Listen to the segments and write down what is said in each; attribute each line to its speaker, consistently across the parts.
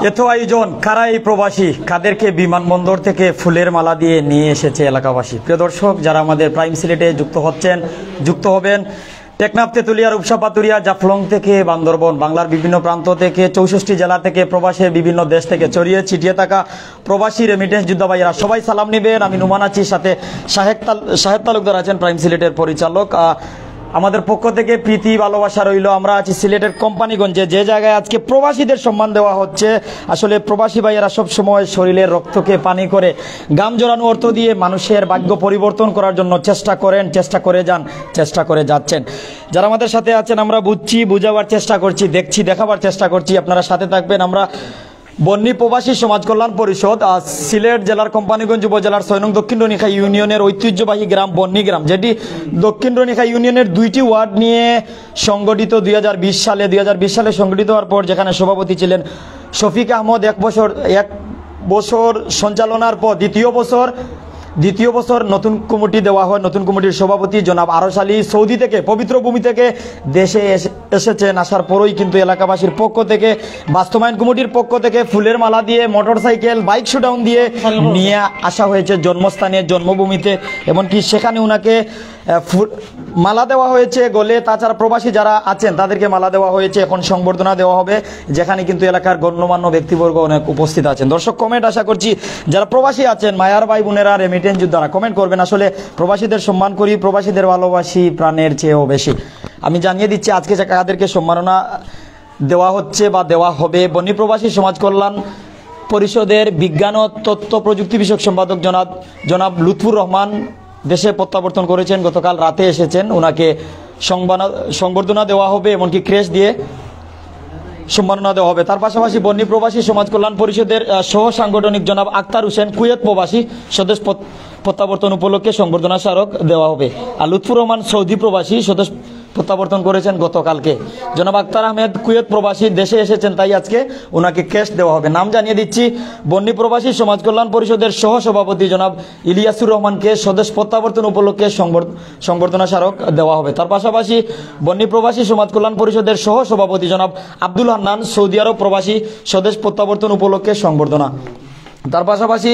Speaker 1: এত আয়োজন, কারা এই প্রবাসী, কাদেরকে বিমানবন্দর থেকে ফুলের মালা দিয়ে নিয়ে এসেছে এলাকাবাসী। প্রিয় দর্শক, যারা আমাদের প্রাইম সিলেটে যুক্ত হবেন, টেকনাফ, তেতুলিয়া, রূপসা, পাতুরিয়া, জাফলং থেকে বান্দরবন, বাংলার বিভিন্ন প্রান্ত থেকে 64 জেলা থেকে প্রবাসের বিভিন্ন দেশ থেকে ছড়িয়ে ছিটিয়ে থাকা প্রবাসী রেমিটেন্স যোদ্ধা ভাইয়েরা সবাই সালাম নেবেন। আমি নুমান আছি, সাথে সাহেব তালুকদার আছেন প্রাইম সিলেটের পরিচালক। আমাদের পক্ষ থেকে প্রীতি ভালোবাসা রইল। আমরা আছি সিলেটের কোম্পানিগঞ্জে, যে জায়গায় আজকে প্রবাসীদের সম্মান দেওয়া হচ্ছে। আসলে প্রবাসী ভাইয়েরা সবসময় শরীরের রক্তকে পানি করে গাম জড়ানো অর্থ দিয়ে মানুষের ভাগ্য পরিবর্তন করার জন্য চেষ্টা করে যাচ্ছেন। যারা আমাদের সাথে আছেন, আমরা বুঝছি, বুঝাবার চেষ্টা করছি, দেখছি, দেখাবার চেষ্টা করছি। আপনারা সাথে থাকবেন। আমরা বন্যী প্রবাসী সমাজ কল্যাণ পরিষদ সিলেট জেলার কোম্পানিগঞ্জ উপজেলার 6 নং দক্ষিণ রনিখা ইউনিয়নের ঐতিহ্যবাহী গ্রাম বন্যী গ্রাম, যেটি দক্ষিণ রনিখা ইউনিয়নের 2টি ওয়ার্ড নিয়ে সংগঠিত 2020 সালে সংগঠিত হওয়ার পর, যেখানে সভাপতি ছিলেন শফিক আহমদ। এক বছর সঞ্চালনার পর দ্বিতীয় বছর নতুন কমিটি দেওয়া হয়। নতুন কমিটির সভাপতি জনাব আরশ আলী সৌদি থেকে, পবিত্র ভূমি থেকে দেশে এসেছেন। আসার পরই কিন্তু এলাকাবাসীর পক্ষ থেকে, বাস্তবায়ন কমিটির পক্ষ থেকে ফুলের মালা দিয়ে, মোটরসাইকেল, বাইক শোডাউন দিয়ে নিয়ে আসা হয়েছে জন্মস্থানে, জন্মভূমিতে। এমনকি সেখানে উনাকে মালা দেওয়া হয়েছে গলে। তাছাড়া প্রবাসী যারা আছেন তাদেরকে মালা দেওয়া হয়েছে। এখন সংবর্ধনা দেওয়া হবে, যেখানে কিন্তু এলাকার গণ্যমান্য ব্যক্তিবর্গ অনেক উপস্থিত আছেন। দর্শক, কমেন্ট আশা করছি যারা প্রবাসী আছেন, মায়ার ভাই বোনেরা, রেমিটেন্স যোদ্ধারা কমেন্ট করবেন। আসলে প্রবাসীদের সম্মান করি, প্রবাসীদের ভালোবাসি প্রাণের চেয়েও বেশি। আমি জানিয়ে দিচ্ছি আজকে কাদেরকে সম্মাননা দেওয়া হচ্ছে বা দেওয়া হবে। বন্যী প্রবাসী সমাজ কল্যাণ পরিষদের বিজ্ঞান ও তথ্য প্রযুক্তি বিষয়ক সম্পাদক জনাব লুৎফুর রহমান দেশে প্রত্যাবর্তন করেছেন, গতকাল রাতে এসেছেন। ওনাকে সংবর্ধনা দেওয়া হবে, এমনকি ক্রেশ দিয়ে সম্মাননা দেওয়া হবে। তার পাশাপাশি বন্যী প্রবাসী সমাজ কল্যাণ পরিষদের সহ সাংগঠনিক জনাব আক্তার হোসেন কুয়েত প্রবাসী স্বদেশ প্রত্যাবর্তন উপলক্ষে সংবর্ধনা স্মারক দেওয়া হবে। আর লুৎফুর রহমান সৌদি প্রবাসী স্বদেশ প্রত্যাবর্তন করেছেন গতকালকে। জনাব আক্তার আহমেদ কুয়েত প্রবাসী দেশে এসেছেন, তাই আজকে ওনাকে ক্যাশ দেওয়া হবে। নাম জানিয়ে দিচ্ছি, বন্যী প্রবাসী সমাজ কল্যাণ পরিষদের সহ সভাপতি জনাব ইলিয়াসুর রহমানকে স্বদেশ প্রত্যাবর্তন উপলক্ষে সংবর্ধনা স্মারক দেওয়া হবে। তার পাশাপাশি বন্যী প্রবাসী সমাজ কল্যাণ পরিষদের সহ সভাপতি জনাব আব্দুল হান্নান সৌদি আরব প্রবাসী স্বদেশ প্রত্যাবর্তন উপলক্ষে সংবর্ধনা। তার পাশাপাশি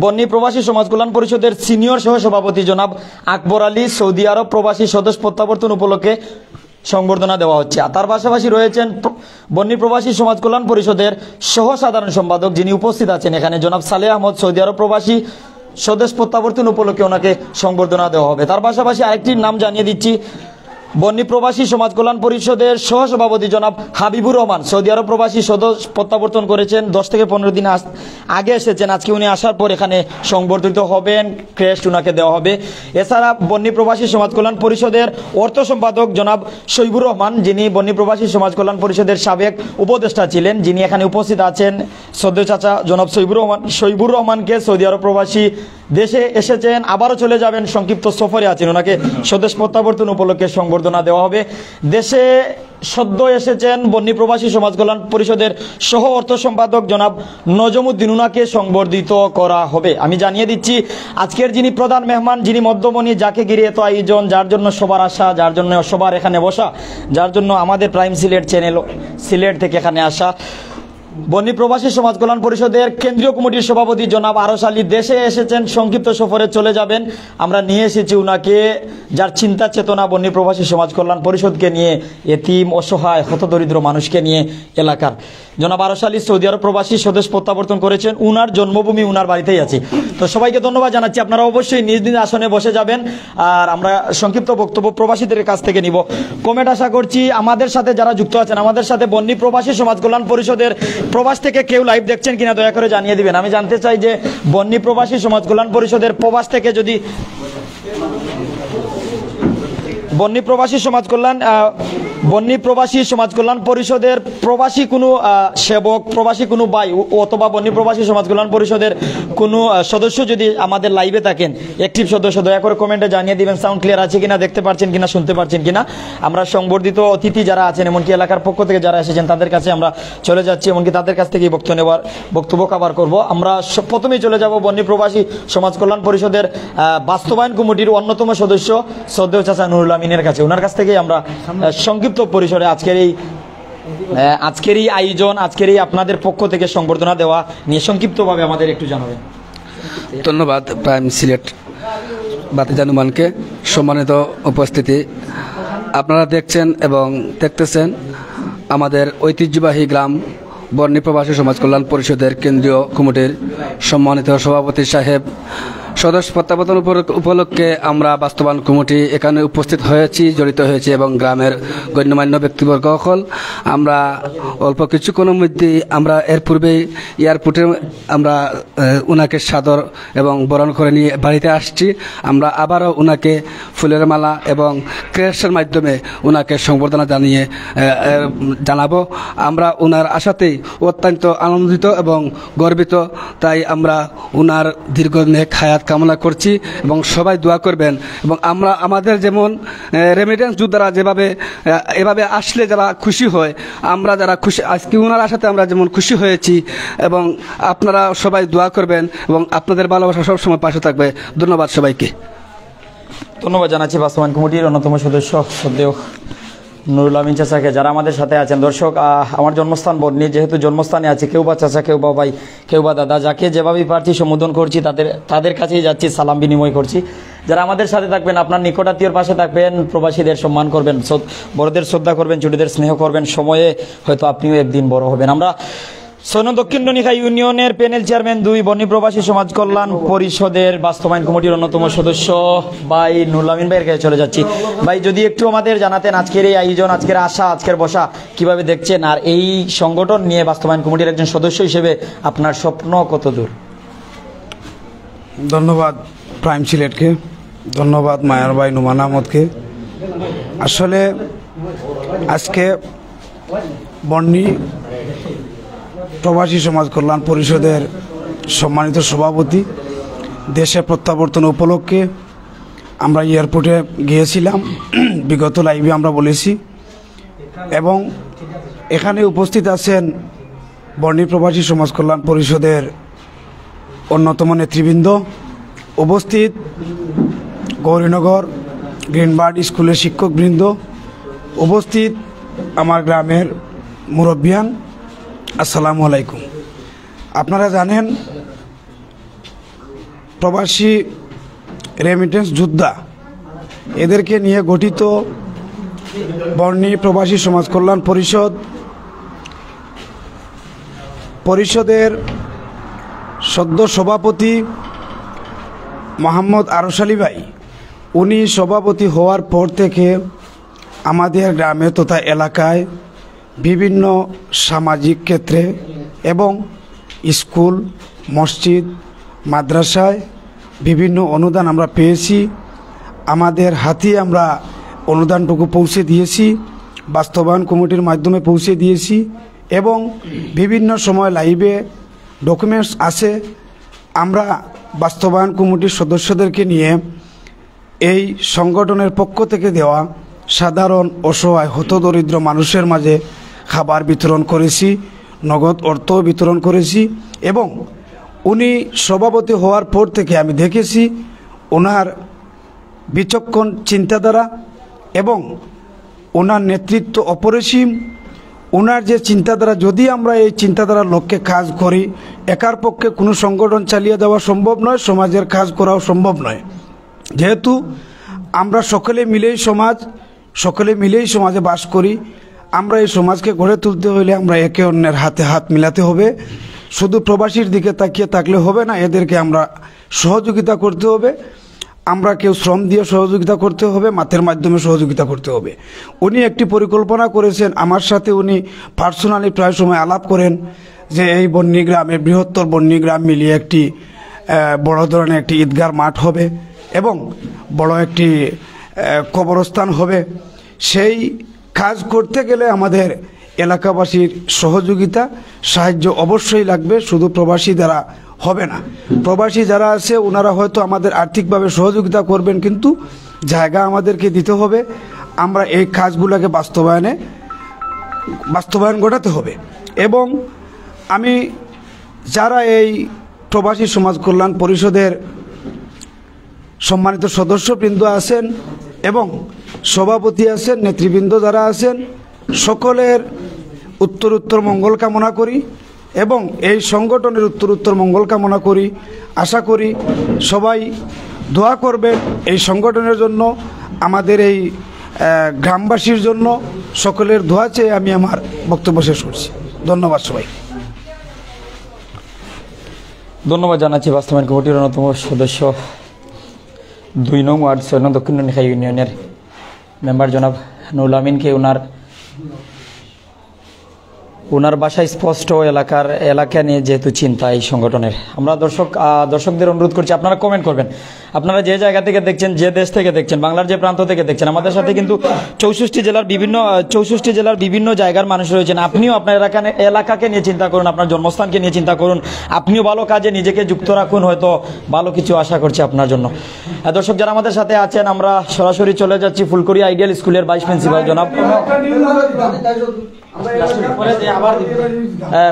Speaker 1: বন্যী প্রবাসী সমাজ কল্যাণ পরিষদের সিনিয়র সহ সভাপতি জনাব আকবর আলী সৌদি আরব প্রবাসী স্বদেশ প্রত্যাবর্তন উপলক্ষে সংবর্ধনা দেওয়া হচ্ছে। আর তার পাশাপাশি রয়েছেন বন্যী প্রবাসী সমাজ কল্যাণ পরিষদের সহ সাধারণ সম্পাদক, যিনি উপস্থিত আছেন এখানে, জনাব সালেহ আহমদ সৌদি আরব প্রবাসী স্বদেশ প্রত্যাবর্তন উপলক্ষে ওনাকে সংবর্ধনা দেওয়া হবে। তার পাশাপাশি আরেকটির নাম জানিয়ে দিচ্ছি, বন্যী প্রবাসী সমাজ কল্যাণ পরিষদের সহ সভাপতি জনাব হাবিবুর রহমান সৌদি আরব প্রবাসী স্বদেশ প্রত্যাবর্তন করেছেন, 10 থেকে 15 দিন আগে এসেছেন। আজকে উনি আসার পর এখানে সংবর্ধিত হবেন, ক্রেস্ট উনাকে দেওয়া হবে। এছাড়া বন্যী প্রবাসী সমাজ কল্যাণ পরিষদের অর্থ সম্পাদক জনাব শৈবুর রহমান, যিনি বন্যী প্রবাসী সমাজ কল্যাণ পরিষদের সাবেক উপদেষ্টা ছিলেন, যিনি এখানে উপস্থিত আছেন। শ্রদ্ধেয় চাচা জনাব শৈবুর রহমানকে সৌদি আরব প্রবাসী দেশে এসেছেন, আবারও চলে যাবেন, সংক্ষিপ্ত সফরে আছেন। ওনাকে স্বদেশ প্রত্যাবর্তন উপলক্ষে সংবর্ধনা দেওয়া হবে। দেশে সদ্য এসেছেন বন্যী প্রবাসী সমাজ কল্যাণ পরিষদের সহ অর্থ সম্পাদক জনাব নজমুদ্দিন, উনাকে সংবর্ধিত করা হবে। আমি জানিয়ে দিচ্ছি, আজকের যিনি প্রধান মেহমান, যিনি মধ্যমণি, যাকে ঘিরে এত আয়োজন, যার জন্য সবার আসা, যার জন্য সবার এখানে বসা, যার জন্য আমাদের প্রাইম সিলেট চ্যানেল সিলেট থেকে এখানে আসা, বন্যী প্রবাসী সমাজ কল্যাণ পরিষদের কেন্দ্রীয় কমিটির সভাপতি জনাব আরশ আলী দেশে এসেছেন, সংক্ষিপ্ত সফরে চলে যাবেন। আমরা নিয়ে এসেছি উনাকে, যার চিন্তা চেতনা বন্যী প্রবাসী সমাজ কল্যাণ পরিষদকে নিয়ে, এতিম, অসহায়, হতদরিদ্র মানুষকে নিয়ে এলাকার। জনাব আরশ আলী সৌদি আরব প্রবাসী স্বদেশ প্রত্যাবর্তন করেছেন, উনার জন্মভূমি, উনার বাড়িতেই আছি। তো সবাইকে ধন্যবাদ জানাচ্ছি। আপনারা অবশ্যই নিজ নিজ আসনে বসে যাবেন। আর আমরা সংক্ষিপ্ত বক্তব্য প্রবাসীদের কাছ থেকে নিব। কমেন্ট আশা করছি আমাদের সাথে যারা যুক্ত আছেন, আমাদের সাথে বন্যী প্রবাসী সমাজ কল্যাণ পরিষদের প্রবাস থেকে কেউ লাইভ দেখছেন কিনা দয়া করে জানিয়ে দিবেন। আমি জানতে চাই যে বন্যী প্রবাসী সমাজ কল্যাণ পরিষদের প্রবাস থেকে যদি বন্যী প্রবাসী সমাজ কল্যাণ পরিষদের প্রবাসী কোনো সেবক, প্রবাসী কোনো ভাই অথবা বন্যী প্রবাসী সমাজ কল্যাণ পরিষদের কোনো সদস্য যদি আমাদের লাইভে থাকেন, অ্যাক্টিভ সদস্য, দয়া করে কমেন্টে জানিয়ে দিবেন সাউন্ড ক্লিয়ার আছে কিনা, দেখতে পাচ্ছেন কিনা, শুনতে পাচ্ছেন কিনা। আমরা সংবর্ধিত অতিথি যারা আছেন, এমনকি এলাকার পক্ষ থেকে যারা এসেছেন, তাদের কাছে আমরা চলে যাচ্ছি, এমনকি তাদের কাছ থেকেই বক্তব্য কভার করব। আমরা প্রথমেই চলে যাব বন্যী প্রবাসী সমাজ কল্যাণ পরিষদের বাস্তবায়ন কমিটির অন্যতম সদস্য শ্রদ্ধেয় চাচা নুরুল আমিনের কাছে। ওনার কাছ থেকেই আমরা সংক্ষিপ্ত পরিসরে আজকের এই আজকের এই আয়োজন, আজকের এই আপনাদের পক্ষ থেকে সংবর্ধনা দেওয়া নিয়ে সংক্ষিপ্তভাবে আমাদের একটু জানাবেন।
Speaker 2: ধন্যবাদ প্রাইম সিলেট বাতিজানুমানকে। সম্মানিত উপস্থিতি, আপনারা দেখছেন এবং দেখতেছেন আমাদের ঐতিহ্যবাহী গ্রাম বর্ণী প্রবাসী সমাজ কল্যাণ পরিষদের কেন্দ্রীয় কমিটির সম্মানিত সভাপতি সাহেব সদস্য প্রত্যাবর্তন উপলক্ষে আমরা বাস্তবায়ন কমিটি এখানে উপস্থিত হয়েছি, জড়িত হয়েছি এবং গ্রামের গণ্যমান্য ব্যক্তিবর্গ সকল আমরা অল্প কিছুক্ষণের মধ্যেই আমরা এর পূর্বেই এয়ারপোর্টে আমরা ওনাকে সাদর এবং বরণ করে নিয়ে বাড়িতে আসছি। আমরা আবারও ওনাকে ফুলের মালা এবং ক্রেশের মাধ্যমে ওনাকে সংবর্ধনা জানাবো। আমরা ওনার আশাতেই অত্যন্ত আনন্দিত এবং গর্বিত, তাই আমরা ওনার দীর্ঘ নেক হায়াত কামনা করছি এবং সবাই দোয়া করবেন। এবং আমরা আমাদের যেমন রেমিটেন্স যোদ্ধারা এভাবে আসলে যারা খুশি হয়, আমরা যারা খুশি আজকে ওনার আশাতে আমরা যেমন খুশি হয়েছি, এবং আপনারা সবাই দোয়া করবেন এবং আপনাদের ভালোবাসা সবসময় পাশে থাকবে। ধন্যবাদ সবাইকে।
Speaker 1: ধন্যবাদ জানাচ্ছি বাস্তবায়ন কমিটির অন্যতম সদস্য শ্রদ্ধেয় নুরুল আমিন চাচাকে, যারা আমাদের সাথে আছেন। দর্শক, আমার জন্মস্থান বর্ণী, যেহেতু জন্মস্থানে আছে কেউ বা চাচা, কেউ বা ভাই, কেউ বা দাদা, যাকে যেভাবেই পারছি সম্বোধন করছি, তাদের কাছেই যাচ্ছি, সালাম বিনিময় করছি। যারা আমাদের সাথে থাকবেন, আপনার নিকটাত্মীয়র পাশে থাকবেন, প্রবাসীদের সম্মান করবেন, বড়দের শ্রদ্ধা করবেন, ছোটদের স্নেহ করবেন, সময়ে হয়তো আপনিও একদিন বড় হবেন। আমরা সৈন্য দক্ষিণ ডনিখা ইউনিয়নের প্যানেল চেয়ারম্যান 2 বর্ণী প্রবাসী সমাজ কল্যাণ পরিষদের বাস্তবায়ন কমিটির অন্যতম সদস্য ভাই নুরুল আমিন ভাইয়ের কাছে চলে যাচ্ছি। ভাই, যদি একটু আমাদের জানাতেন আজকের এই আয়োজন, আজকের আশা, আজকের বসা কিভাবে দেখছেন, আর এই সংগঠন নিয়ে বাস্তবায়ন কমিটির একজন সদস্য হিসেবে আপনার স্বপ্ন কত দূর?
Speaker 3: ধন্যবাদ প্রাইম সিলেটকে, ধন্যবাদ মায়ার ভাই নুমান আহমদকে। আসলে আজকে বর্ণী প্রবাসী সমাজ কল্যাণ পরিষদের সম্মানিত সভাপতি দেশে প্রত্যাবর্তন উপলক্ষে আমরা এয়ারপোর্টে গিয়েছিলাম, বিগত লাইভে আমরা বলেছি, এবং এখানে উপস্থিত আছেন বর্ণী প্রবাসী সমাজ কল্যাণ পরিষদের অন্যতম নেতৃবৃন্দ, উপস্থিত গৌরীনগর গ্রিনবার্ড স্কুলের শিক্ষকবৃন্দ, উপস্থিত আমার গ্রামের মুরব্বিয়ান, আসসালামু আলাইকুম। আপনারা জানেন প্রবাসী রেমিটেন্স যোদ্ধা এদেরকে নিয়ে গঠিত বর্ণী প্রবাসী সমাজ কল্যাণ পরিষদের সদ্য সভাপতি মোহাম্মদ আরশ আলী ভাই, উনি সভাপতি হওয়ার পর থেকে আমাদের গ্রামে তথা এলাকায় বিভিন্ন সামাজিক ক্ষেত্রে এবং স্কুল, মসজিদ, মাদ্রাসায় বিভিন্ন অনুদান আমরা পেয়েছি। আমাদের হাতে আমরা অনুদানটুকু পৌঁছে দিয়েছি, বাস্তবায়ন কমিটির মাধ্যমে পৌঁছে দিয়েছি, এবং বিভিন্ন সময় লাইভে ডকুমেন্টস আছে। আমরা বাস্তবায়ন কমিটির সদস্যদেরকে নিয়ে এই সংগঠনের পক্ষ থেকে দেওয়া সাধারণ অসহায় হতদরিদ্র মানুষের মাঝে খাবার বিতরণ করেছি, নগদ অর্থ বিতরণ করেছি। এবং উনি সভাপতি হওয়ার পর থেকে আমি দেখেছি ওনার বিচক্ষণ চিন্তাধারা এবং ওনার নেতৃত্ব অপরিসীম। ওনার যে চিন্তাধারা, যদি আমরা এই চিন্তাধারার লক্ষ্যে কাজ করি, একার পক্ষে কোনো সংগঠন চালিয়ে দেওয়া সম্ভব নয়, সমাজের কাজ করাও সম্ভব নয়। যেহেতু আমরা সকলে মিলেই সমাজে বাস করি, আমরা এই সমাজকে গড়ে তুলতে হলে আমরা একে অন্যের হাতে হাত মিলাতে হবে। শুধু প্রবাসীর দিকে তাকিয়ে থাকলে হবে না, এদেরকে আমরা সহযোগিতা করতে হবে। আমরা কেউ শ্রম দিয়ে সহযোগিতা করতে হবে, মাথের মাধ্যমে সহযোগিতা করতে হবে। উনি একটি পরিকল্পনা করেছেন, আমার সাথে উনি পার্সোনালি প্রায় সময় আলাপ করেন যে এই বর্ণী গ্রামে, বৃহত্তর বর্ণী গ্রাম মিলিয়ে একটি বড় ধরনের একটি ঈদগাহ মাঠ হবে এবং বড় একটি কবরস্থান হবে। সেই কাজ করতে গেলে আমাদের এলাকাবাসীর সহযোগিতা, সাহায্য অবশ্যই লাগবে, শুধু প্রবাসী দ্বারা হবে না। প্রবাসী যারা আছে ওনারা হয়তো আমাদের আর্থিকভাবে সহযোগিতা করবেন, কিন্তু জায়গা আমাদেরকে দিতে হবে। আমরা এই কাজগুলোকে বাস্তবায়ন ঘটাতে হবে। এবং আমি যারা এই প্রবাসী সমাজ কল্যাণ পরিষদের সম্মানিত সদস্যবৃন্দ আছেন এবং সভাপতি আছেন, নেতৃবৃন্দ যারা আছেন, সকলের উত্তরোত্তর মঙ্গল কামনা করি এবং এই সংগঠনের উত্তরোত্তর মঙ্গল কামনা করি। আশা করি সবাই দোয়া করবেন এই সংগঠনের জন্য, আমাদের এই গ্রামবাসীর জন্য। সকলের দোয়া চেয়ে আমি আমার বক্তব্য শেষ করছি। ধন্যবাদ সবাই।
Speaker 1: ধন্যবাদ জানাচ্ছি বাস্তবায়ন কমিটির অন্যতম সদস্য 2 নং ওয়ার্ড 6 নং দক্ষিণ ননিখাই ইউনিয়নের মেম্বার জনাব নুরুল আমিনকে ওনার বাসায় স্পষ্ট এলাকা নিয়ে যেহেতু চিন্তা এই সংগঠনের। আমরা দর্শকদের অনুরোধ করছি আপনারা কমেন্ট করবেন, আপনারা যে জায়গা থেকে দেখছেন, যে দেশ থেকে দেখছেন, বাংলার যে প্রান্ত থেকে দেখছেন। আমাদের সাথে কিন্তু 64 জেলার বিভিন্ন জায়গার মানুষ রয়েছেন। আপনিও আপনার এলাকাকে নিয়ে চিন্তা করুন, আপনার জন্মস্থানকে নিয়ে চিন্তা করুন, আপনিও ভালো কাজে নিজেকে যুক্ত রাখুন, হয়তো ভালো কিছু আশা করছি আপনার জন্য। দর্শক যারা আমাদের সাথে আছেন, আমরা সরাসরি চলে যাচ্ছি ফুলকুড়ি আইডিয়াল স্কুলের ভাইস প্রিন্সিপাল জনাব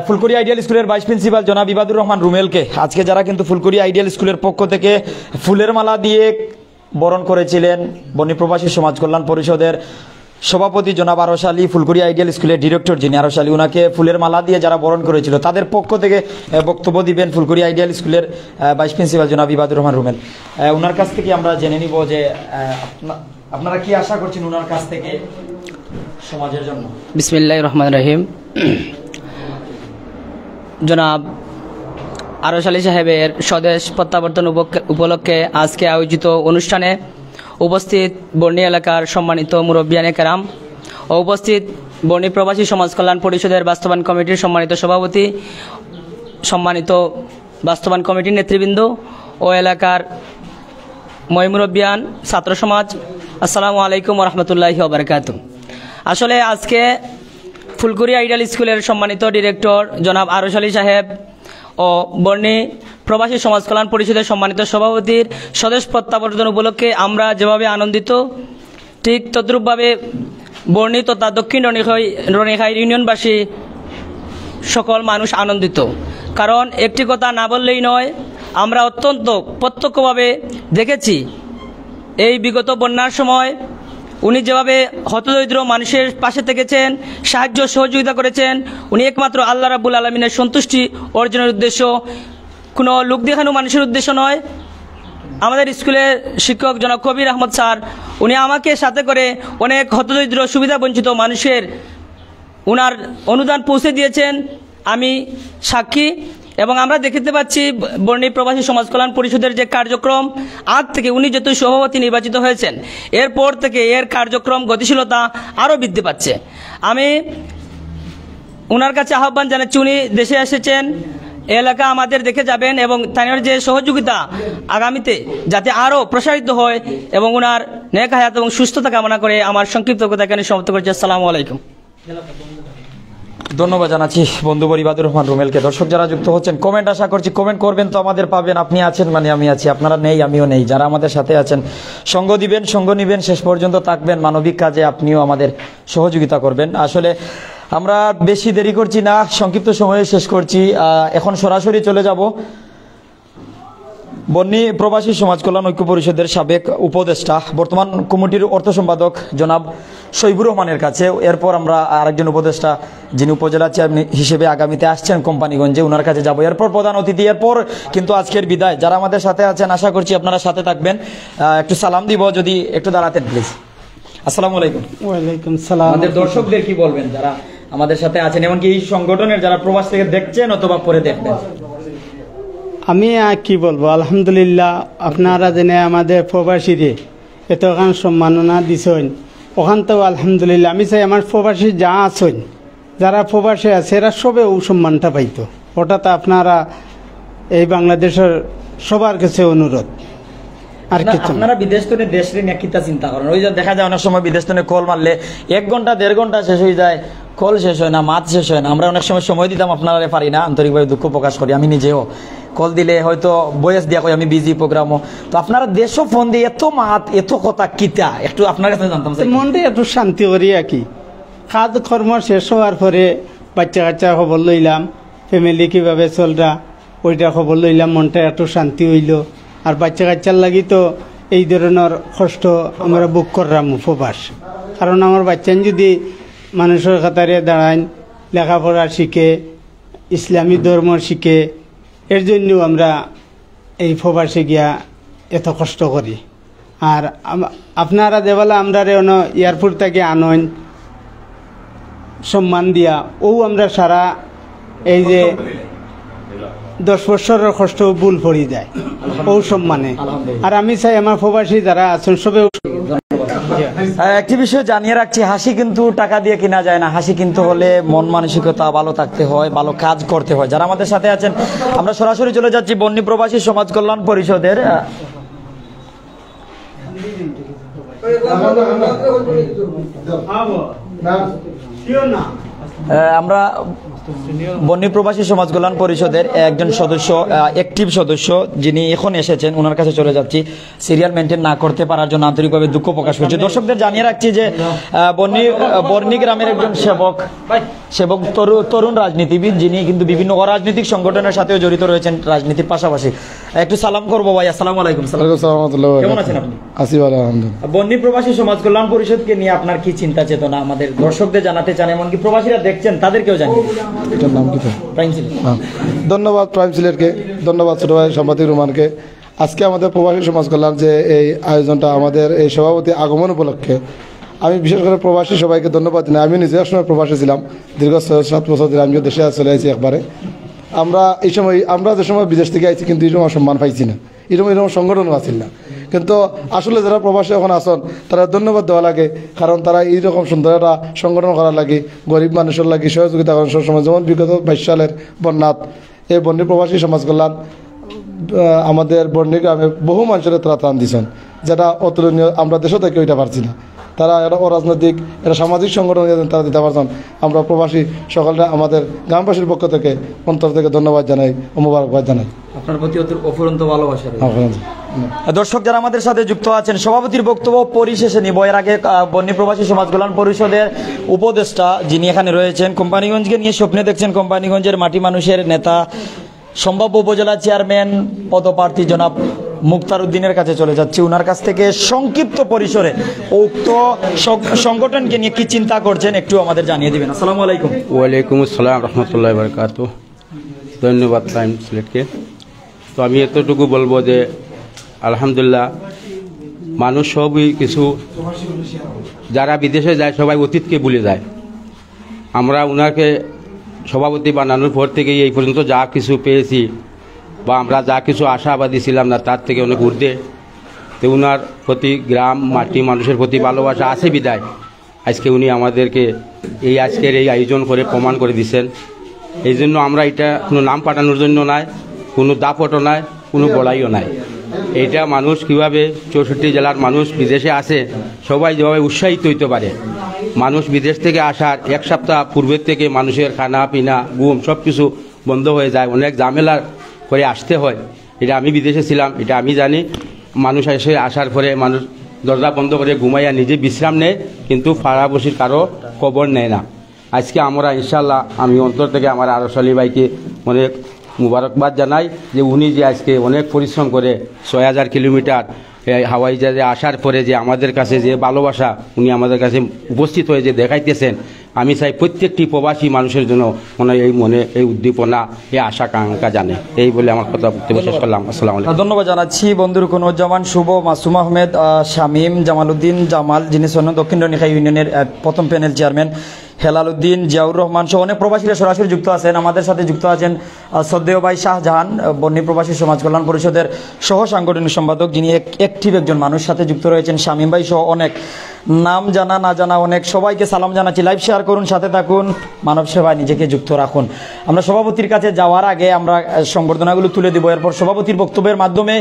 Speaker 1: ফুলকুড়ি আইডিয়াল স্কুলের ভাইস প্রিন্সিপাল জনাব ইবাদুর রহমান রুমেলকে আজকে যারা কিন্তু ফুলকুড়ি আইডিয়াল স্কুলের পক্ষ থেকে ফুলের মালা দিয়ে বরণ করেছিলেন বন্নি প্রবাসী সমাজ কল্যাণ পরিষদের সভাপতি জনাব আরশ আলী, ফুলকুড়ি আইডিয়াল স্কুলের ডিরেক্টর যিনি আরশ আলী, ওনাকে ফুলের মালা দিয়ে যারা বরণ করেছিল তাদের পক্ষ থেকে বক্তব্য দিবেন ফুলকুড়ি আইডিয়াল স্কুলের ভাইস প্রিন্সিপাল জনাব ইবাদুর রহমান রুমেল। ওনার কাছ থেকে আমরা জেনে নিব যে আপনারা কি আশা করছেন ওনার কাছ থেকে সমাজের জন্য।
Speaker 4: বিসমিল্লাহির রহমানির রহিম। জনাব আরশ আলী সাহেবের স্বদেশ প্রত্যাবর্তন উপলক্ষে আজকে আয়োজিত অনুষ্ঠানে উপস্থিত বর্ণী এলাকার সম্মানিত মুরব্বিয়ানে কেরাম ও উপস্থিত বর্ণী প্রবাসী সমাজ কল্যাণ পরিষদের বাস্তবায়ন কমিটির সম্মানিত সভাপতি, সম্মানিত বাস্তবায়ন কমিটির নেতৃবৃন্দ ও এলাকার মুরব্বিয়ান, ছাত্র সমাজ, আসসালামু আলাইকুম ওয়া রাহমাতুল্লাহি ওয়া বারাকাতুহু। আসলে আজকে ফুলকুড়ি আইডিয়াল স্কুলের সম্মানিত ডিরেক্টর জনাব আরশ আলী সাহেব ও বর্ণী প্রবাসী সমাজ কল্যাণ পরিষদের সম্মানিত সভাপতির স্বদেশ প্রত্যাবর্তন উপলক্ষে আমরা যেভাবে আনন্দিত, ঠিক তদ্রূপভাবে বর্ণী তথা দক্ষিণ রনিখাই ইউনিয়নবাসী সকল মানুষ আনন্দিত। কারণ একটি কথা না বললেই নয়, আমরা অত্যন্ত প্রত্যক্ষভাবে দেখেছি এই বিগত বন্যার সময় উনি যেভাবে হতদরিদ্র মানুষের পাশে থেকেছেন, সাহায্য সহযোগিতা করেছেন। উনি একমাত্র আল্লাহ রাব্বুল আলামিনের সন্তুষ্টি অর্জনের উদ্দেশ্য, কোনো লোক দেখানো মানুষের উদ্দেশ্য নয়। আমাদের স্কুলের শিক্ষক জনাব কবির আহমদ স্যার, উনি আমাকে সাথে করে অনেক হতদরিদ্র সুবিধা বঞ্চিত মানুষের উনার অনুদান পৌঁছে দিয়েছেন, আমি সাক্ষী। এবং আমরা দেখতে পাচ্ছি বর্ণী প্রবাসী সমাজ কল্যাণ পরিষদের যে কার্যক্রম, আজ থেকে উনি যেহেতু সভাপতি নির্বাচিত হয়েছেন, এরপর থেকে এর কার্যক্রম গতিশীলতা আরও বৃদ্ধি পাচ্ছে। আমি ওনার কাছে আহ্বান জানাচ্ছি, উনি দেশে এসেছেন, এলাকা আমাদের দেখে যাবেন এবং তার যে সহযোগিতা আগামীতে যাতে আরও প্রসারিত হয় এবং ওনার নেক হায়াত এবং সুস্থতা কামনা করে আমার সংক্ষিপ্ত কথা এখানে সমাপ্ত করছি। আসসালামু আলাইকুম।
Speaker 1: ধন্যবাদ জানাচ্ছি বন্ধুবর ইবাদুর রহমান রুমেলকে। দর্শক যারা যুক্ত হচ্ছেন, কমেন্ট আশা করছি কমেন্ট করবেন, তো আমাদের পাবেন। আপনি আছেন মানে আমি আছি, আপনারা নেই আমিও নেই। যারা আমাদের সাথে আছেন সঙ্গ দিবেন, সঙ্গ নিবেন, শেষ পর্যন্ত থাকবেন, মানবিক কাজে আপনিও আমাদের সহযোগিতা করবেন। আসলে আমরা বেশি দেরি করছি না, সংক্ষিপ্ত সময়ে শেষ করছি। এখন সরাসরি চলে যাব বন্নী প্রবাসী সমাজ কল্যাণ ঐক্য পরিষদের সাবেক উপদেষ্টা, বর্তমান কমিটির অর্থ সম্পাদক জনাব শহীবুর রহমানের কাছে। এরপর আমরা আরেকজন উপদেষ্টা যিনি উপজেলা চেয়ারম্যান হিসেবে আগামীতে আসছেন কোম্পানিগঞ্জে, ওনার কাছে যাব। এরপর প্রধান অতিথি, এরপর কিন্তু আজকের বিদায়। যারা আমাদের সাথে আছেন আশা করছি আপনারা সাথে থাকবেন। একটু সালাম দিব, যদি একটু দাঁড়াতেন প্লিজ। আসসালামু আলাইকুম।
Speaker 5: ওয়ালাইকুম সালাম।
Speaker 1: আমাদের দর্শকদের কি বলবেন যারা আমাদের সাথে আছেন, এমনকি এই সংগঠনের যারা প্রবাস থেকে দেখছেন অথবা পরে দেখবেন?
Speaker 5: আমি কি বলবো, আলহামদুলিল্লাহ আপনারা জেনে আমাদের প্রবাসীরে এতখান সম্মাননা দিছেন, ওখান তো আলহামদুলিল্লাহ। আমি চাই আমার প্রবাসী যা আছেন, যারা প্রবাসী আছে এরা সবে ও সম্মানটা পাইতো। ওটা তো আপনারা এই বাংলাদেশের সবার কাছে অনুরোধ। আর কিছু
Speaker 1: আপনারা বিদেশ থেকে দেশ নিয়ে কিতা চিন্তা করেন? ওই যে দেখা যায় অনেক সময় বিদেশ থেকে কল মারলে 1 ঘন্টা 1.5 ঘন্টা শেষ হয়ে যায়, কল শেষ হয় না, মাত শেষ হয় না। আমরা অনেক সময় দিতাম, আপনারা পারি না, আন্তরিকভাবে দুঃখ প্রকাশ করি। আমি নিজেও কল দিলে হয়তো বয়স দিয়া কই আমি বিজি প্রোগ্রামও। তো আপনারা দেশও ফোন দিয়ে এত মাত এত কথা কিতা, একটু আপনার কাছে জানতাম।
Speaker 5: মনটা একটু শান্তি করি আর কি। কাজ কর্ম শেষ হওয়ার পরে বাচ্চা কাচ্চা খবর লইলাম, ফ্যামিলি কীভাবে চলরা ওইটা খবর লইলাম, মনটা একটু শান্তি হইল। আর বাচ্চা কাচ্চার লাগি তো এই ধরনের কষ্ট আমরা বুক করলাম উপবাস। কারণ আমার বাচ্চান যদি মানুষের কাতারে দাঁড়ায় লেখাপড়া শিখে, ইসলামী ধর্ম শিখে, এর জন্যও আমরা এই প্রবাসে গিয়া এত কষ্ট করি। আর আপনারা যেবেলা আমরা এয়ারপোর্ট থেকে আনন সম্মান দিয়া, আমরা সারা এই যে 10 বছরের কষ্ট ভুল পড়ি যায় সম্মানে। আর আমি চাই আমার প্রবাসী যারা আছেন সবে
Speaker 1: একটি বিষয় জানিয়ে রাখছি, হাসি কিন্তু টাকা দিয়ে কিনা যায় না। হাসি কিন্তু হলে মন মানসিকতা ভালো থাকতে হয়, ভালো কাজ করতে হয়। যারা আমাদের সাথে আছেন, আমরা সরাসরি চলে যাচ্ছি বন্যী প্রবাসী সমাজ কল্যাণ পরিষদের আমরা বন্যী প্রবাসী সমাজ কল্যাণ পরিষদের একজন সদস্য, অ্যাক্টিভ সদস্য যিনি এখন এসেছেন, ওনার কাছে চলে যাচ্ছি। সিরিয়াল মেনটেন না করতে পারার জন্য আন্তরিকভাবে দুঃখ প্রকাশ করছি। দর্শকদের জানিয়ে রাখছি যে বর্ণী গ্রামের একজন সেবক তরুণ রাজনীতিবিদ, যিনি কিন্তু বিভিন্ন অরাজনৈতিক সংগঠনের সাথেও জড়িত রয়েছেন রাজনীতির পাশাপাশি। একটু সালাম করবো ভাই। আসসালামু আলাইকুম। কেমন আছেন আপনি? বন্যী প্রবাসী সমাজ কল্যাণ পরিষদকে নিয়ে আপনার কি চিন্তা চেতনা আমাদের দর্শকদের জানাতে চান, এমনকি প্রবাসীরা দেখছেন তাদেরকেও জানিয়ে।
Speaker 6: এটার নাম কি?
Speaker 1: প্রাইম সিলেট।
Speaker 6: ধন্যবাদ প্রাইম সিলেটকে, ধন্যবাদ ছোট ভাই সাংবাদিক রুমানকে। আজকে আমাদের প্রবাসী সমাজ কল্যাণ যে এই আয়োজনটা, আমাদের এই সভাপতি আগমন উপলক্ষে আমি বিশেষ করে প্রবাসী সবাইকে ধন্যবাদ জানাই। আমি নিজে একসময় প্রবাসী ছিলাম, দীর্ঘ 7 বছর ধরে আমিও দেশে চলে আসছি একবারে। আমরা যে সময় বিদেশ থেকে আইছি কিন্তু এই সময় সম্মান পাইছি না, এরকম সংগঠনও আছিল না। কিন্তু আসলে যারা প্রবাসী এখন আসন তারা ধন্যবাদ দেওয়া লাগে, কারণ তারা এইরকম সুন্দর একটা সংগঠন করার লাগে, গরিব মানুষের লাগে সহযোগিতা করেন সবসময়। যেমন বিগত 22 সালের বন্যাত এই বন্যী প্রবাসী সমাজ কল্যাণ আমাদের বন্যী গ্রামে বহু মানুষের তারা ত্রাণ দিচ্ছেন, যেটা অতুলনীয়। আমরা দেশও থেকে ওইটা পারছি না। তারা একটা অরাজনৈতিক, একটা সামাজিক সংগঠন তারা দিতে পারছেন। আমরা প্রবাসী সকলরা আমাদের গ্রামবাসীর পক্ষ থেকে অন্তর থেকে ধন্যবাদ জানাই ও মোবারকবাদ জানাই।
Speaker 1: আপনার প্রতি অফুরন্ত ভালোবাসা। দর্শক যারা আমাদের সাথে যুক্ত আছেন, সভাপতির বক্তব্য পরিশেষে নিব। এর আগে বন্যী প্রবাসী সমাজ কল্যাণ পরিষদের উপদেষ্টা যিনি এখানে রয়েছেন, কোম্পানিগঞ্জকে নিয়ে স্বপ্নে দেখছেন, কোম্পানিগঞ্জের মাটি মানুষের নেতা, সম্ভাব্য উপজেলা চেয়ারম্যান পদপ্রার্থী জনাব মুক্তার উদ্দিনের কাছে চলে যাচ্ছি। ওনার কাছ থেকে সংক্ষিপ্ত পরিসরে উক্ত সংগঠনকে নিয়ে কি চিন্তা করছেন একটু আমাদের জানিয়ে দিবেন। আসসালামু আলাইকুম।
Speaker 7: ওয়ালাইকুম আসসালাম রহমতুল্লাহ বারকাতু। ধন্যবাদ প্রাইম সিলেটকে। তো আমি এতটুকু বলবো যে আলহামদুলিল্লাহ, মানুষ সবই কিছু, যারা বিদেশে যায় সবাই অতীতকে ভুলে যায়। আমরা ওনাকে সভাপতি বানানোর পর থেকেই এই পর্যন্ত যা কিছু পেয়েছি বা আমরা যা কিছু আশাবাদী ছিলাম না তার থেকে অনেক ঊর্ধ্বে। তো ওনার প্রতি গ্রাম মাটি মানুষের প্রতি ভালোবাসা আছে বিদায় আজকে উনি আমাদেরকে আজকের এই আয়োজন করে প্রমাণ করে দিচ্ছেন। এই জন্য আমরা এটা কোনো নাম পাঠানোর জন্য নয়, কোনো দাপটও নয়, কোনো বড়াইও নাই। এইটা মানুষ কীভাবে 64 জেলার মানুষ বিদেশে আসে সবাই যেভাবে উৎসাহিত হইতে পারে। মানুষ বিদেশ থেকে আসার 1 সপ্তাহ পূর্বের থেকে মানুষের খানা পিনা ঘুম সব কিছু বন্ধ হয়ে যায়, অনেক ঝামেলা করে আসতে হয়। এটা আমি বিদেশে ছিলাম, এটা আমি জানি। মানুষ এসে আসার পরে মানুষ দরজা বন্ধ করে ঘুমাইয়া নিজে বিশ্রাম নেয়, কিন্তু পাড়াপড়শির কারো খবর নেয় না। আজকে আমরা ইনশাল্লাহ, আমি অন্তর থেকে আমার আরশ আলী ভাইকে অনেক মুবারকবাদ জানাই যে উনি যে আজকে অনেক পরিশ্রম করে 6000 কিলোমিটার হাওয়াই জাহাজে আসার পরে যে আমাদের কাছে যে ভালোবাসা উনি আমাদের কাছে উপস্থিত হয়ে যে দেখাইতেছেন, আমি চাই প্রত্যেকটি প্রবাসী মানুষের জন্য মনে এই উদ্দীপনা, এই আশা আকাঙ্ক্ষা জানে। এই বলে আমার কথা বক্তব্য শেষ করলাম। আসসালামু আলাইকুম।
Speaker 1: ধন্যবাদ জানাচ্ছি বন্ধুর কুনুজ্জামান, শুভ, মাসুম আহমেদ, শামীম, জামালউদ্দিন জামাল, যিনি দক্ষিণ রনিখা ইউনিয়নের প্রথম প্যানেল চেয়ারম্যান, হেলাল উদ্দিন, জিয়াউর রহমান সহ অনেক প্রবাসীরা সরাসরি যুক্ত আছেন। আমাদের সাথে যুক্ত আছেন শ্রদ্ধেয় ভাই শাহজাহান, বন্যী প্রবাসী সমাজ কল্যাণ পরিষদের সহ সাংগঠনিক সম্পাদক, যিনি অ্যাক্টিভ একজন মানুষ সাথে যুক্ত রয়েছেন, শামীম ভাই সহ অনেক নাম জানা না জানা অনেক সবাইকে সালাম জানাচ্ছি। লাইভ শেয়ার করুন, সাথে থাকুন, মানব সেবায় নিজেকে যুক্ত রাখুন। আমরা সভাপতির কাছে যাওয়ার আগে আমরা সংবর্ধনাগুলো তুলে দিব, এরপর সভাপতির বক্তব্যের মাধ্যমে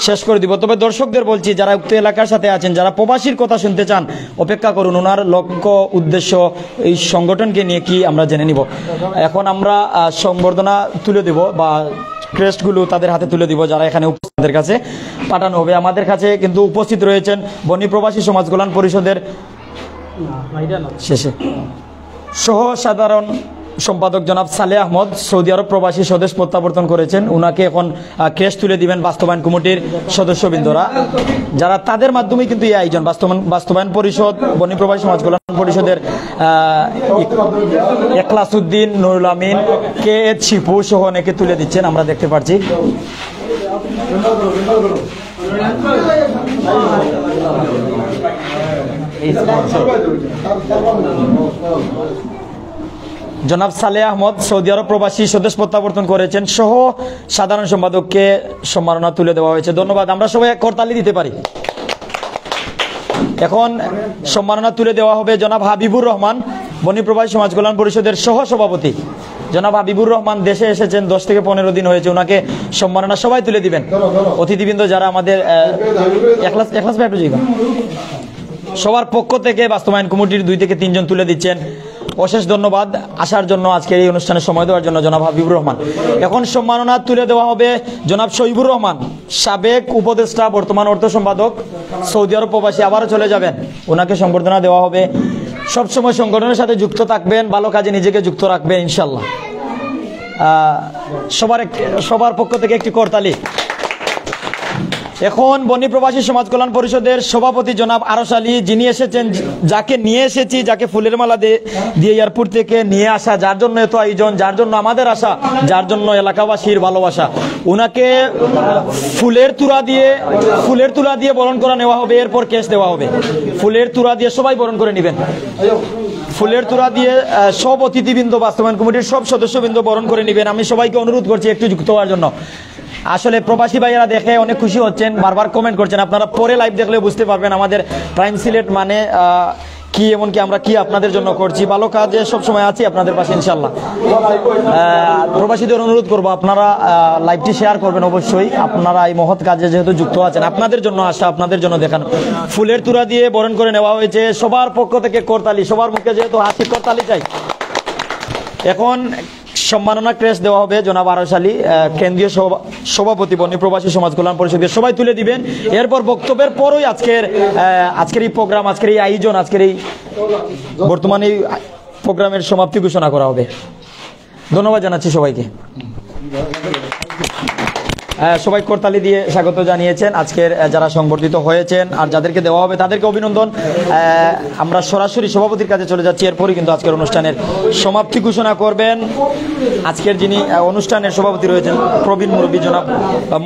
Speaker 1: শেষ করে দিব। তবে দর্শকদের বলছি, যারা উক্ত এলাকার সাথে আছেন, যারা প্রবাসীর কথা শুনতে চান, অপেক্ষা করুন। ওনার লক্ষ্য উদ্দেশ্য এই সংগঠনকে নিয়ে কি আমরা জেনে নিব। এখন আমরা সংবর্ধনা তুলে দেব বা ক্রেস্টগুলো তাদের হাতে তুলে দিব, যারা এখানে উপস্থিতদের কাছে পাঠানো হবে। আমাদের কাছে কিন্তু উপস্থিত রয়েছেন বন্যী প্রবাসী সমাজ কল্যাণ পরিষদের শেষে সহ সাধারণ সম্পাদক জনাব সালেহ আহমদ সৌদি আরব প্রবাসী স্বদেশ প্রত্যাবর্তন করেছেন। উনাকে এখন ক্রেস্ট তুলে দিবেন বাস্তবায়ন কমিটির সদস্যবৃন্দরা, যারা তাদের মাধ্যমে কিন্তু এই আয়োজন বাস্তবায়ন পরিষদ, বন্যী প্রবাসী সমাজ কল্যাণ পরিষদের এখলাসউদ্দিন, নুরুল আমিন, কে এচ শিপু সহ অনেকে তুলে দিচ্ছেন, আমরা দেখতে পাচ্ছি। জনাব সালেহ আহমদ সৌদি আরব প্রবাসী স্বদেশ প্রত্যাবর্তন করেছেন সহ সাধারণ সম্পাদককে সম্মাননা তুলে দেওয়া হয়েছে। ধন্যবাদ। আমরা সবাই করতালি দিতে পারি। এখন সম্মাননা তুলে দেওয়া হবে জনাব হাবিবুর রহমান, বন্যী প্রবাসী সমাজ কল্যাণ পরিষদের সহ সভাপতি। জনাব হাবিবুর রহমান দেশে এসেছেন 10 থেকে 15 দিন হয়েছে, ওনাকে সম্মাননা সবাই তুলে দিবেন। অতিথিবৃন্দ যারা আমাদের সবার পক্ষ থেকে বাস্তবায়ন কমিটির 2 থেকে 3 জন তুলে দিচ্ছেন। অশেষ ধন্যবাদ আসার জন্য, আজকের এই অনুষ্ঠানে সময় দেওয়ার জন্য জনাব হাবিবুর রহমান। এখন সম্মাননা তুলে দেওয়া হবে জনাব শহীবুর রহমান, সাবেক উপদেষ্টা, বর্তমান অর্থ সম্পাদক, সৌদি আরব প্রবাসী, আবারও চলে যাবেন। ওনাকে সংবর্ধনা দেওয়া হবে। সবসময় সংগঠনের সাথে যুক্ত থাকবেন, ভালো কাজে নিজেকে যুক্ত রাখবেন ইনশাল্লাহ। সবার পক্ষ থেকে একটি করতালি। এখন বন্যী প্রবাসী সমাজ কল্যাণ পরিষদের সভাপতি জনাব আরশ আলী, যিনি এসেছেন, যাকে নিয়ে এসেছি, যাকে ফুলের মালা দিয়ে এয়ারপোর্ট থেকে নিয়ে আসা, যার জন্য এত আয়োজন, যার জন্য আমাদের আশা, যার জন্য এলাকাবাসীর ভালোবাসা, ওনাকে ফুলের তুলা দিয়ে বরণ করা নেওয়া হবে। এরপর কেস দেওয়া হবে। ফুলের তুলা দিয়ে সবাই বরণ করে নেবেন। ফুলের তুলা দিয়ে সব অতিথিবৃন্দ, বাস্তবায়ন কমিটির সব সদস্যবৃন্দ বরণ করে নেবেন। আমি সবাইকে অনুরোধ করছি একটু যুক্ত হওয়ার জন্য। আসলে প্রবাসী ভাইয়েরা দেখে অনেক খুশি হচ্ছেন, বারবার কমেন্ট করছেন। আপনারা পরে লাইভ দেখলে বুঝতে পারবেন আমাদের প্রাইম সিলেট মানে কি, এমনকি আমরা কি আপনাদের জন্য করছি। ভালো কাজে সবসময় আছি আপনাদের পাশে ইনশাল্লাহ। প্রবাসীদের অনুরোধ করবো আপনারা লাইভটি শেয়ার করবেন অবশ্যই। আপনারা এই মহৎ কাজে যেহেতু যুক্ত আছেন, আপনাদের জন্য আসা, আপনাদের জন্য দেখানো। ফুলের তুলা দিয়ে বরণ করে নেওয়া হয়েছে। সবার পক্ষ থেকে করতালি, সবার মুখে যেহেতু হাসি, করতালি চাই। এখন সম্মাননা ক্রেস্ট দেওয়া হবে জনাব আরশ আলী, কেন্দ্রীয় সভাপতি, বন্যী প্রবাসী সমাজ কল্যাণ পরিষদের সবাই তুলে দিবেন। এরপর বক্তব্যের পরই আজকের এই প্রোগ্রাম, আজকের এই আয়োজন, আজকের এই বর্তমানে এই প্রোগ্রামের সমাপ্তি ঘোষণা করা হবে। ধন্যবাদ জানাচ্ছি সবাইকে। সবাই করতালি দিয়ে স্বাগত জানিয়েছেন আজকের যারা সংবর্ধিত হয়েছেন, আর যাদেরকে দেওয়া হবে তাদেরকে অভিনন্দন। আমরা সরাসরি সভাপতির কাছে চলে যাচ্ছি। এরপরই কিন্তু আজকের অনুষ্ঠানের সমাপ্তি ঘোষণা করবেন আজকের যিনি অনুষ্ঠানের সভাপতি রয়েছেন, প্রবীণ মুরব্বী জনাব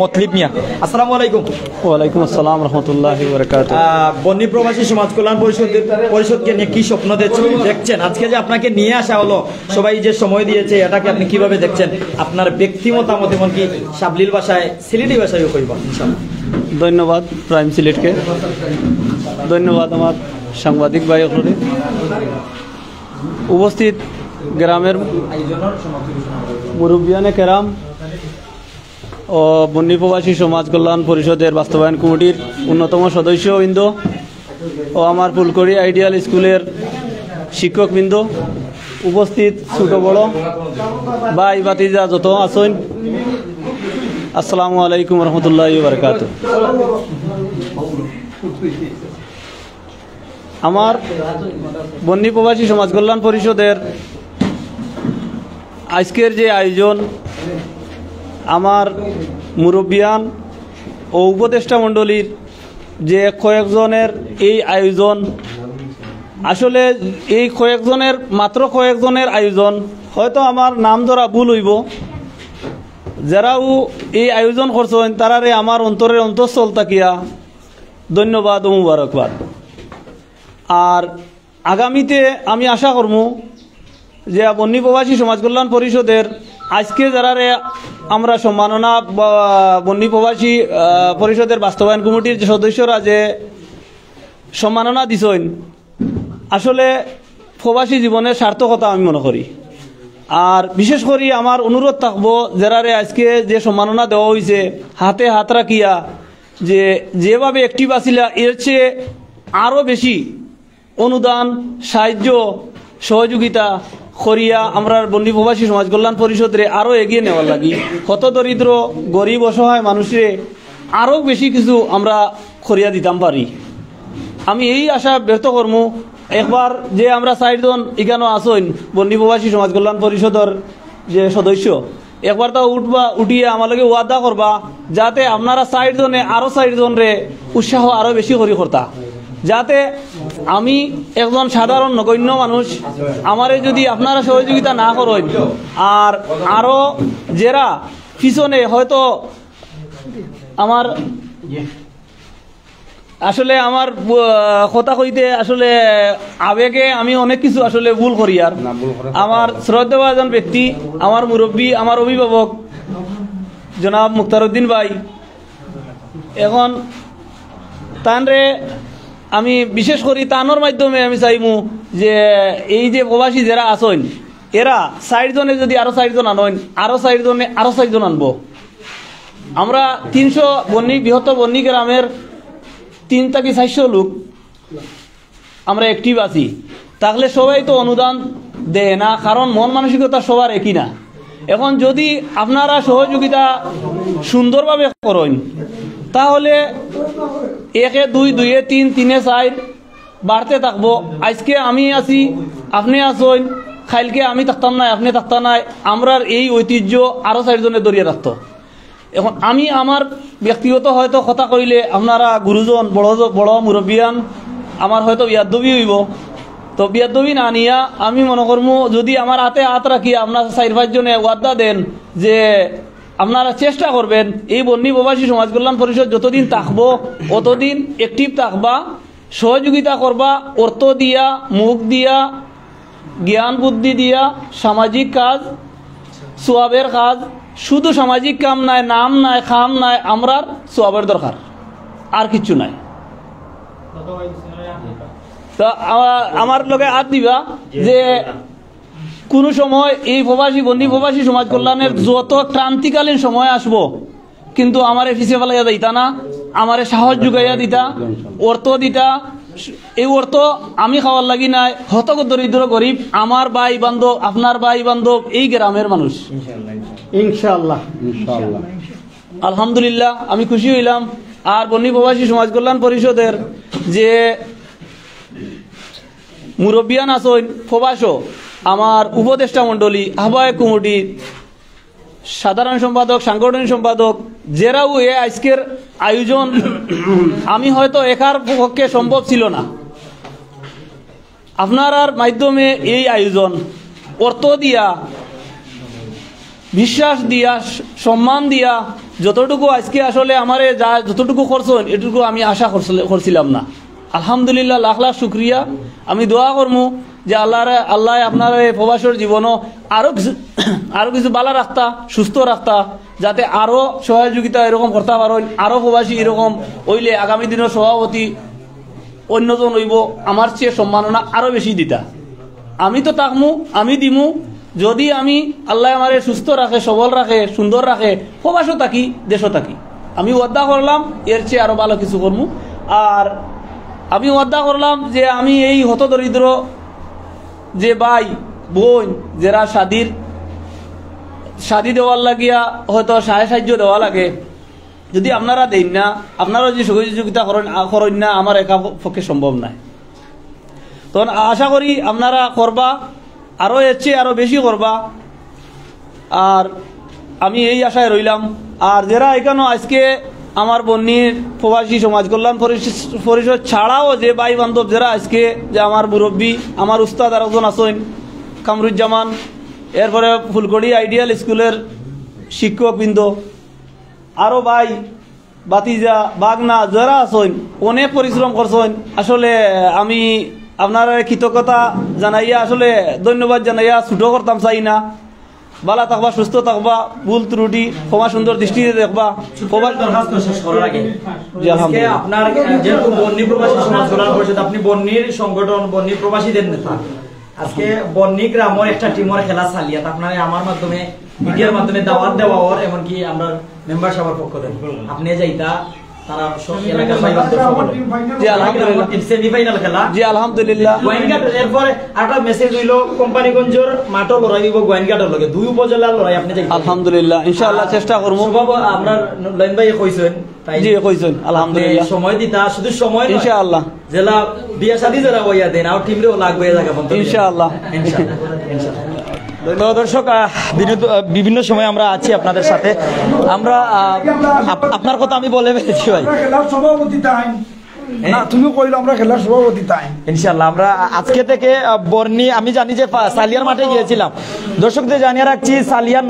Speaker 1: মতলিব মিয়া। আসসালামু আলাইকুম।
Speaker 8: ওয়ালাইকুম আসসালাম রহমতুল্লাহি ওয়া বারাকাতুহু।
Speaker 1: বন্যী প্রবাসী সমাজ কল্যাণ পরিষদকে নিয়ে কি স্বপ্ন দেখছেন? আজকে যে আপনাকে নিয়ে আসা হলো, সবাই যে সময় দিয়েছে, এটাকে আপনি কিভাবে দেখছেন? আপনার ব্যক্তি মতামত, এমনকি সাবলীল ভাষায়, সিলেটি ভাষায় কইবা ইনশাআল্লাহ।
Speaker 8: ধন্যবাদ প্রাইম সিলেটকে, ধন্যবাদ আমার সাংবাদিক ভাই উপস্থিত গ্রামের মুরব্বিয়ানে কেরাম ও বন্যী প্রবাসী সমাজ কল্যাণ পরিষদের বাস্তবায়ন কমিটির অন্যতম সদস্যবৃন্দ ও আমার ফুলকড়ি আইডিয়াল স্কুলের শিক্ষকবৃন্দ, উপস্থিত ছোট বড় ভাই ভাতিজা যত আছেন, আসসালামু আলাইকুম রহমতুল্লাহি ওয়া বারাকাতুহু। আমার বন্যী প্রবাসী সমাজ কল্যাণ পরিষদের আজকের যে আয়োজন, আমার মুরব্বিয়ান ও উপদেষ্টা মণ্ডলীর যে কয়েকজনের এই আয়োজন, আসলে এই মাত্র কয়েকজনের আয়োজন, হয়তো আমার নাম ধরা ভুল হইব। যারাও এই আয়োজন করছেন তারারে আমার অন্তরের অন্তঃস্থল তাকিয়া ধন্যবাদ ও মুবারকবাদ। আর আগামীতে আমি আশা করব যে বন্যী প্রবাসী সমাজ কল্যাণ পরিষদের আজকে যারারে আমরা সম্মাননা বন্যী প্রবাসী পরিষদের বাস্তবায়ন কমিটির যে সদস্যরা যে সম্মাননা দিছেন, আসলে প্রবাসী জীবনের সার্থকতা আমি মনে করি। আর বিশেষ করে আমার অনুরোধ থাকবো, যারারে আজকে যে সম্মাননা দেওয়া হয়েছে, হাতে হাত রাখিয়া যেভাবে অ্যাক্টিভ আসিলা, এর চেয়ে আরও বেশি অনুদান, সাহায্য, সহযোগিতা করিয়া আমরা বন্যী প্রবাসী সমাজ কল্যাণ পরিষদে আরও এগিয়ে নেওয়ার লাগি, হত দরিদ্র গরিব অসহায় মানুষের আরও বেশি কিছু আমরা করিয়া দিতাম পারি। আমি এই আশা ব্যক্ত করবো একবার যে আমরা 4 জন এখানে আসইন বন্নি প্রবাসী সমাজ কল্যাণ পরিষদের যে সদস্য, একবার তা উঠিয়ে আমাকে ওয়াদা করবা যাতে আপনারা 4 জনে আরো 4 জনরে উৎসাহ আরো বেশি করি করতা, যাতে আমি একজন সাধারণ নগণ্য মানুষ, আমারে যদি আপনারা সহযোগিতা না করেন আর আরো যারা পিছনে হয়তো আমার আসলে আমার কথা কইতে আসলে আবেগে আমি অনেক কিছু আসলে ভুল করি। আর আমার শ্রদ্ধেয় একজন ব্যক্তি, আমার মুরব্বী, আমার অভিভাবক জনাব মুক্তারউদ্দিন ভাই, এখন তানরে আমি বিশেষ করি তানোর মাধ্যমে আমি চাইমু যে এই যে প্রবাসী যারা আসেন এরা 4 জনে যদি আরো 4 জন আনেন, আরো 4 জনে আরো 4 জন আনবো। আমরা 300 বন্নি বৃহত্তর বন্নি গ্রামের 3 থেকে 400 লোক আমরা অ্যাক্টিভ আছি, তাহলে সবাই তো অনুদান দেয় না, কারণ মন মানসিকতা সবার একই না। এখন যদি আপনারা সহযোগিতা সুন্দরভাবে করেন তাহলে 1 2 2 3 3 4 বাড়তে থাকবো। আজকে আমি আছি, আপনি আসেন, কালকে আমি থাকতাম না, আপনি থাকতাম না, আমরার এই ঐতিহ্য আরো 4 জনে ধরিয়ে রাখতো। এখন আমি আমার ব্যক্তিগত হয়তো কথা কইলে আপনারা গুরুজন বড় মুরব্বিয়ান আমার হয়তো বিয়াদবি হইব, তো বিয়াদবি না নিয়া আমি মনে করবো যদি আমার হাতে হাত রাখি আপনার 4-5 জনে ওয়াদা দেন যে আপনারা চেষ্টা করবেন এই বন্নি প্রবাসী সমাজ কল্যাণ পরিষদ যতদিন থাকবো অতদিন অ্যাক্টিভ থাকবা, সহযোগিতা করবা, অর্থ দিয়া, মুখ দিয়া, জ্ঞান বুদ্ধি দিয়া, সামাজিক কাজ, সোয়াবের কাজ, শুধু সামাজিক কাম নাই, নাম নাই, খাম নাই, আমরার সোয়াবের দরকার, আর কিছু নাই। তো আমার লোকে হাত দিবা যে কোন সময় এই প্রবাসী বন্দি প্রবাসী সমাজ কল্যাণের যত ক্রান্তিকালীন সময় আসবো কিন্তু আমারে পিছিয়ে ফেলাইয়া দিতা না, আমারে সাহস যোগাইয়া দিতা, অর্থ দিতা। এই অর্থ আমি খাওয়ার লাগি নাই, হত দরিদ্র গরিব আমার ভাই বান্ধব, আপনার ভাই বান্ধব, এই গ্রামের মানুষ।
Speaker 5: ইনশাআল্লাহ
Speaker 8: আলহামদুলিল্লাহ আমি খুশি হইলাম। আর বন্নি প্রবাসী সমাজ কল্যাণ পরিষদের যে মুরব্বিয়ান আসেন প্রবাসও, আমার উপদেষ্টা মন্ডলী, আহ্বায়ক কমিটির সাধারণ সম্পাদক, সাংগঠনিক সম্পাদক, যারাও আজকের আয়োজন আমি হয়তো একার পক্ষে সম্ভব ছিল না, আপনার মাধ্যমে এই আয়োজন অর্থ দিয়া, বিশ্বাস দিয়া, সম্মান দিয়া, যতটুকু আজকে আসলে আমারে যা যতটুকু খরচ এটুকু আমি আশা করছিলাম না। আলহামদুলিল্লাহ, লাখ লাখ শুক্রিয়া। আমি দোয়া করবো যে আল্লাহ আপনার প্রবাসের জীবনও আরো কিছু ভালো রাখতা, সুস্থ রাখতা, যাতে আরো সহযোগিতা এরকম করতে পারেন, আরো প্রবাসী এরকম হইলে আগামী দিনের সভাপতি অন্যজন হইব, আমার চেয়ে সম্মাননা আরো বেশি দিতা। আমি তো তাকমু, আমি দিমু, যদি আমি আল্লাহ আমারে সুস্থ রাখে, সবল রাখে, সুন্দর রাখে, প্রবাসও থাকি, দেশও থাকি। আমি ওয়াদা করলাম এর চেয়ে আরো ভালো কিছু করবো। আর আমি ওয়াদা করলাম যে আমি এই হতদরিদ্র যে ভাই বোন যারা শাদি দেওয়ার লাগিয়া হয়তো সাহায্য দেওয়া লাগে, যদি আপনারা দেন না, আপনারা যদি সহযোগিতা করেন না, আমার একা পক্ষে সম্ভব নাই। তখন আশা করি আপনারা করবা, আরো এর চেয়ে আরো বেশি করবা। আর আমি এই আশায় রইলাম। আর যারা এখানে আজকে আমার বন্নির প্রবাসী সমাজ কল্যাণ পরিষদ ছাড়াও যে ভাই বান্ধব যারা আজকে, যে আমার মুরব্বী, আমার উস্তাদ আর একজন আছেন কামরুজ্জামান, এরপরে ফুলকড়ি আইডিয়াল স্কুলের শিক্ষকবৃন্দ, আরও ভাই বাতিজা বাগনা যারা আছেন, অনেক পরিশ্রম করছেন। আসলে আমি আপনার কৃতজ্ঞতা জানাইয়া, আসলে ধন্যবাদ জানাইয়া ছুটো করতাম চাই না। ভালো থাকবা, সুস্থ থাকবা, ভুল ত্রুটি ক্ষমা সুন্দর দৃষ্টিতে দেখবা।
Speaker 1: আপনার যেহেতু বন্নি প্রবাসী সমাজ কল্যাণ পরিষদ, আপনি বন্নির সংগঠন, বন্নি প্রবাসীদের নেতা, আজকে বন্নি গ্রামের একটা টিমের খেলা চালিয়ে আপনার আমার মাধ্যমে, মিডিয়ার মাধ্যমে দাওয়াত দেওয়া, এমনকি আমরা মেম্বার সবার পক্ষ থেকে আপনি যাইতা তারা সব এলাকার ভাই বান্ধব সকলে।
Speaker 8: জি, আলহামদুলিল্লাহ।
Speaker 1: সেমিফাইনাল খেলা
Speaker 8: জি আলহামদুলিল্লাহ।
Speaker 1: গোয়েনঘাট এরপরে একটা মেসেজ হইলো কোম্পানিগঞ্জের মাঠও লড়াই দিব গোয়েনঘাটের লগে, দুই উপজেলার লড়াই আপনি যাই
Speaker 8: আলহামদুলিল্লাহ ইনশাআল্লাহ চেষ্টা করব।
Speaker 1: বাবা আপনার লাইন ভাই কইছেন তাই
Speaker 8: জি কইছেন আলহামদুলিল্লাহ।
Speaker 1: আপনি সময় দিতা, শুধু সময় নয়,
Speaker 8: ইনশাআল্লাহ
Speaker 1: জেলা বিয়া শাদী যারা হইয়া দেন আর টিমরেও লাগবে এই জায়গা পর্যন্ত
Speaker 8: ইনশাআল্লাহ।
Speaker 1: ইনশাআল্লাহ ইনশাআল্লাহ। তো দর্শক বিভিন্ন সময় আমরা আছি আপনাদের সাথে। আমরা আপনার কথা আমি বলে ফেলেছি ভাই,
Speaker 3: খেলার সভাপতি তাই না, তুমি কইলো আমরা খেলার সভাপতি তাই।
Speaker 1: ইনশাআল্লাহ আমরা আজকে থেকে বর্ণি, আমি জানি যে সালিয়ার মাঠে গিয়েছিলাম, দর্শকদের জানিয়ে রাখছি সালিয়ার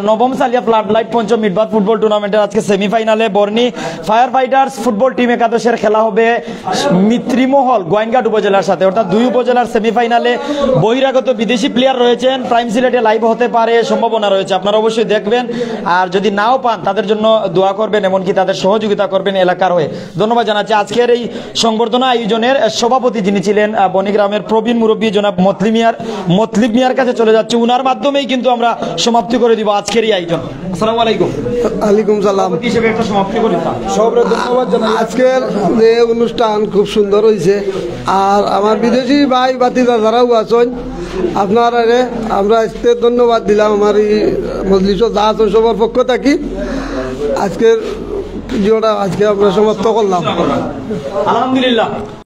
Speaker 1: নবম সালিয়া ফ্লাড লাইট পঞ্চম মিডবাদ ফুটবল টুর্নামেন্টের আজকে সেমিফাইনালে Borni fire fighters football team একাদশের খেলা হবে মিত্রিমহল গোয়েনঘাট উপজেলার সাথে, অর্থাৎ দুই উপজেলার সেমিফাইনালে বহিরাগত বিদেশি প্লেয়ার রয়েছেন। প্রাইম সিলেটে লাইভ হতে পারে, সম্ভাবনা রয়েছে, আপনারা অবশ্যই দেখবেন। আর যদি নাও পান তাদের জন্য দোয়া করবেন, এমনকি তাদের সহযোগিতা করবেন এলাকার হয়ে। ধন্যবাদ জানাচ্ছি। আজকের এই সংবর্ধনা আয়োজনের সভাপতি যিনি ছিলেন বনিগ্রামের প্রবীণ মুরব্বী জনাব মতলিব মিয়ার কাছে চলে যাচ্ছে, উনার মাধ্যমেই কিন্তু আমরা সমাপ্তি করে দিব আজকের এই আয়োজন। আসসালামু আলাইকুম।
Speaker 9: আলাইকুম সালাম।
Speaker 1: হিসেবে একটা সমাপ্তি করে দিতাম।
Speaker 3: সবরে ধন্যবাদ জানাই।
Speaker 9: আজকের যে অনুষ্ঠান খুব সুন্দর হয়েছে, আর আমার বিদেশি ভাই বাতিদা যারাও আছেন আপনারা আমরা আজকে ধন্যবাদ দিলাম। আমার এই মজলিসও যা আছেন সবার পক্ষ থাকি আজকের ভিডিওটা আজকে আমরা সমাপ্ত করলাম।
Speaker 1: আলহামদুলিল্লাহ।